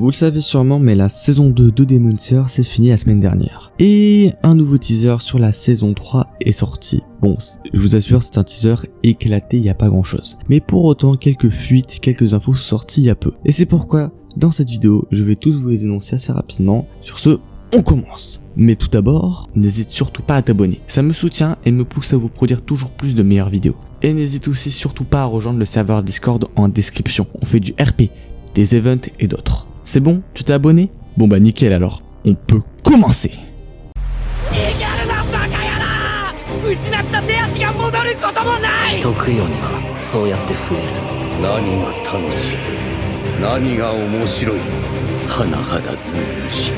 Vous le savez sûrement, mais la saison 2 de Demon Slayer s'est finie la semaine dernière. Et un nouveau teaser sur la saison 3 est sorti. Bon, je vous assure, c'est un teaser éclaté, il n'y a pas grand chose. Mais pour autant, quelques fuites, quelques infos sont sorties il y a peu. Et c'est pourquoi, dans cette vidéo, je vais tous vous les énoncer assez rapidement. Sur ce, on commence. Mais tout d'abord, n'hésite surtout pas à t'abonner. Ça me soutient et me pousse à vous produire toujours plus de meilleures vidéos. Et n'hésite aussi surtout pas à rejoindre le serveur Discord en description. On fait du RP, des events et d'autres. C'est bon? Tu t'es abonné? Bon bah nickel alors. On peut commencer. 人供養にはそうやって増える。何が楽しい、何が面白い、甚だずうずうしい、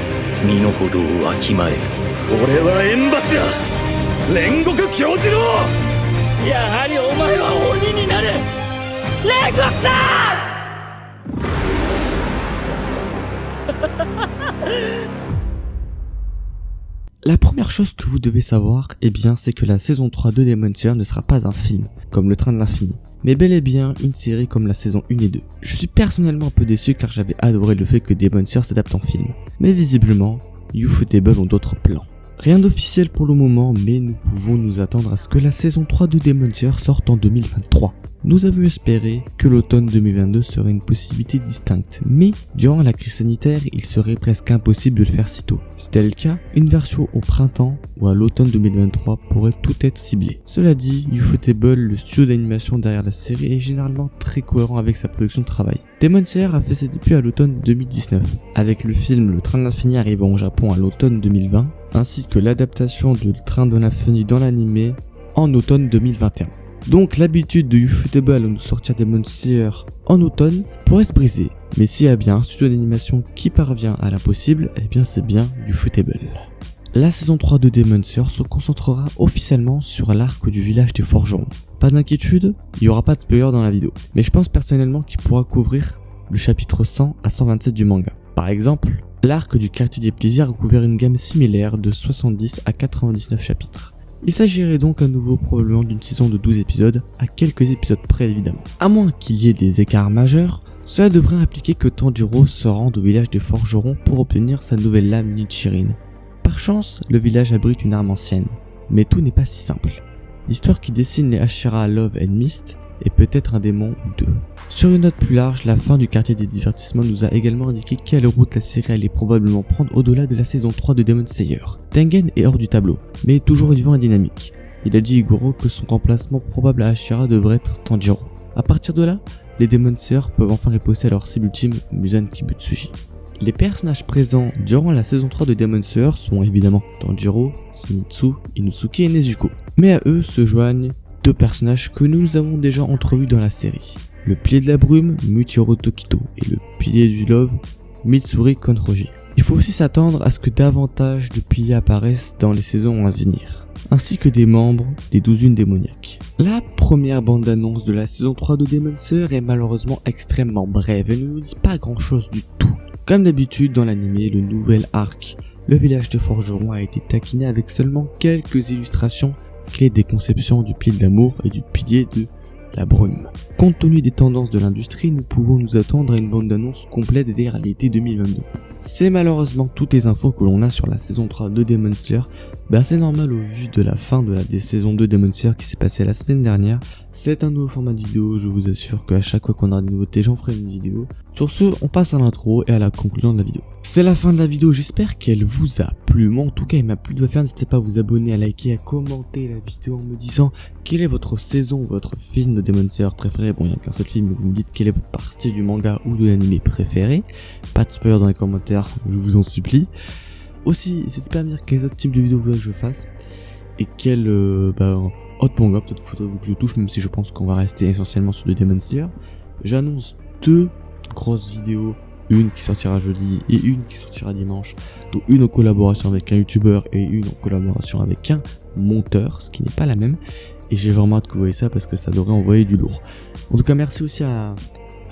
身の程をわきまえる。俺は縁柱煉獄教授郎。やはりお前は鬼になる。煉獄さん。La première chose que vous devez savoir, eh bien, c'est que la saison 3 de Demon Slayer ne sera pas un film, comme le Train de l'Infini, mais bel et bien une série comme la saison 1 et 2. Je suis personnellement un peu déçu car j'avais adoré le fait que Demon Slayer s'adapte en film. Mais visiblement, Ufotable ont d'autres plans. Rien d'officiel pour le moment, mais nous pouvons nous attendre à ce que la saison 3 de Demon Slayer sorte en 2023. Nous avions espéré que l'automne 2022 serait une possibilité distincte, mais durant la crise sanitaire, il serait presque impossible de le faire si tôt. Si tel le cas, une version au printemps ou à l'automne 2023 pourrait tout être ciblée. Cela dit, Ufotable, le studio d'animation derrière la série, est généralement très cohérent avec sa production de travail. Demon Slayer a fait ses débuts à l'automne 2019, avec le film Le Train de l'Infini arrivant au Japon à l'automne 2020, ainsi que l'adaptation de Le Train de l'Infini dans l'anime en automne 2021. Donc l'habitude de Ufotable à nous sortir Demon Slayer en automne pourrait se briser. Mais s'il y a bien un studio d'animation qui parvient à l'impossible, eh bien c'est bien Ufotable. La saison 3 de Demon Slayer se concentrera officiellement sur l'arc du village des forgerons. Pas d'inquiétude, il n'y aura pas de spoiler dans la vidéo. Mais je pense personnellement qu'il pourra couvrir le chapitre 100 à 127 du manga. Par exemple, l'arc du quartier des plaisirs a couvert une gamme similaire de 70 à 99 chapitres. Il s'agirait donc à nouveau probablement d'une saison de 12 épisodes, à quelques épisodes près évidemment. À moins qu'il y ait des écarts majeurs, cela devrait impliquer que Tanjiro se rende au village des forgerons pour obtenir sa nouvelle lame Nichirin. Par chance, le village abrite une arme ancienne, mais tout n'est pas si simple. L'histoire qui dessine les Hashira Love and Mist est peut-être un démon ou deux. Sur une note plus large, la fin du quartier des divertissements nous a également indiqué quelle route la série allait probablement prendre au-delà de la saison 3 de Demon Slayer. Tengen est hors du tableau, mais toujours vivant et dynamique. Il a dit Iguro que son remplacement probable à Hashira devrait être Tanjiro. À partir de là, les Demon Slayer peuvent enfin riposter à leur cible ultime, Muzan Kibutsuji. Les personnages présents durant la saison 3 de Demon Slayer sont évidemment Tanjiro, Zenitsu, Inosuke et Nezuko. Mais à eux se joignent deux personnages que nous avons déjà entrevus dans la série. Le pilier de la brume, Muichiro Tokito, et le pilier du love, Mitsuri Konroji. Il faut aussi s'attendre à ce que davantage de piliers apparaissent dans les saisons à venir, ainsi que des membres des 12 unes démoniaques. La première bande-annonce de la saison 3 de Demon Slayer est malheureusement extrêmement brève et ne nous dit pas grand chose du tout. Comme d'habitude dans l'anime, le nouvel arc, le village de forgerons a été taquiné avec seulement quelques illustrations clés des conceptions du pilier de l'amour et du pilier de la brume. Compte tenu des tendances de l'industrie, nous pouvons nous attendre à une bande-annonce complète vers l'été 2022. C'est malheureusement toutes les infos que l'on a sur la saison 3 de Demon Slayer. C'est normal au vu de la fin de la saison 2 de Demon Slayer qui s'est passée la semaine dernière. C'est un nouveau format de vidéo, je vous assure qu'à chaque fois qu'on aura des nouveautés, j'en ferai une vidéo. Sur ce, on passe à l'intro et à la conclusion de la vidéo. C'est la fin de la vidéo, j'espère qu'elle vous a plu. Moi en tout cas, il m'a plu de faire, n'hésitez pas à vous abonner, à liker, à commenter la vidéo en me disant quelle est votre saison, votre film de Demon Slayer préféré. Bon, il n'y a qu'un seul film, mais vous me dites quelle est votre partie du manga ou de l'anime préféré. Pas de spoiler dans les commentaires, je vous en supplie. Aussi, n'hésitez pas à me dire quels autres types de vidéos vous voulez que je fasse et quel autre manga peut-être faudrait que je touche, même si je pense qu'on va rester essentiellement sur le Demon Slayer. J'annonce deux grosses vidéos, une qui sortira jeudi et une qui sortira dimanche, donc une en collaboration avec un youtubeur et une en collaboration avec un monteur, ce qui n'est pas la même, et j'ai vraiment hâte que vous voyez ça parce que ça devrait envoyer du lourd. En tout cas, merci aussi à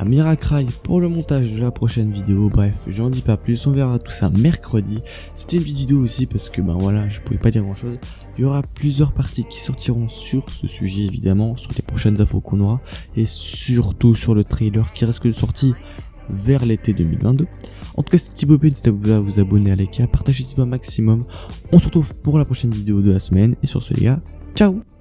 Miracry pour le montage de la prochaine vidéo. Bref, j'en dis pas plus, on verra tout ça mercredi. C'était une petite vidéo aussi parce que voilà, je pouvais pas dire grand chose. Il y aura plusieurs parties qui sortiront sur ce sujet évidemment, sur les prochaines infos qu'on aura, et surtout sur le trailer qui risque de sortir vers l'été 2022. En tout cas, c'était Thibaut P, n'hésitez pas à vous abonner, à liker, à partager cette vidéo un maximum. On se retrouve pour la prochaine vidéo de la semaine. Et sur ce les gars, ciao.